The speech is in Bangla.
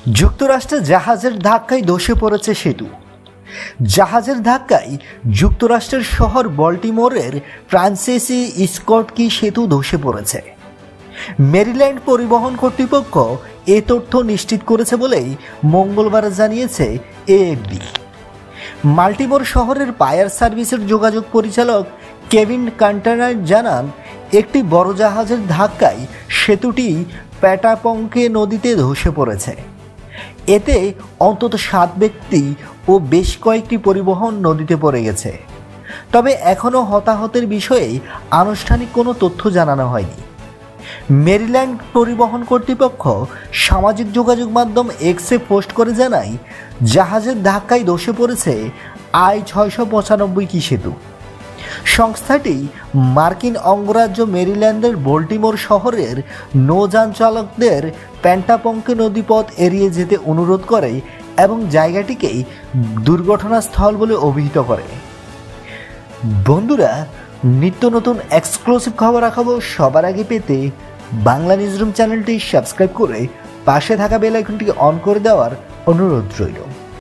যুক্তরাষ্ট্রে জাহাজের ধাক্কায় ধসে পড়েছে সেতু। জাহাজের ধাক্কায় যুক্তরাষ্ট্রের শহর বল্টিমোরের ফ্রান্সিস স্কট কি সেতু ধসে পড়েছে। মেরিল্যান্ড পরিবহন কর্তৃপক্ষ এ তথ্য নিশ্চিত করেছে বলেই মঙ্গলবার জানিয়েছে এএফপি। মাল্টিমোর শহরের ফায়ার সার্ভিসের যোগাযোগ পরিচালক কেভিন কান্টানার জানান, একটি বড় জাহাজের ধাক্কায় সেতুটি প্যাটাপঙ্কে নদীতে ধসে পড়েছে। এতে অন্তত 7 ব্যক্তি ও বেশ কয়েকটি পরিবহন নদীতে পড়ে গেছে। তবে এখনও হতাহতের বিষয়ে আনুষ্ঠানিক কোনো তথ্য জানানো হয়নি। মেরিল্যান্ড পরিবহন কর্তৃপক্ষ সামাজিক যোগাযোগ মাধ্যম এক্সে পোস্ট করে জানায়, জাহাজের ধাক্কায় ধসে পড়েছে I-695 কি সেতু। সংস্থাটি মার্কিন অঙ্গরাজ্য মেরিল্যান্ডের বল্টিমোর শহরের নৌযান চালকদের প্যাটাপঙ্কে নদীপথ এড়িয়ে যেতে অনুরোধ করে এবং জায়গাটিকেই দুর্ঘটনাস্থল বলে অভিহিত করে। বন্ধুরা, নিত্য নতুন এক্সক্লুসিভ খবর রাখাবো সবার আগে পেতে বাংলা নিউজরুম চ্যানেলটি সাবস্ক্রাইব করে পাশে থাকা বেল আইকনটি অন করে দেওয়ার অনুরোধ রইল।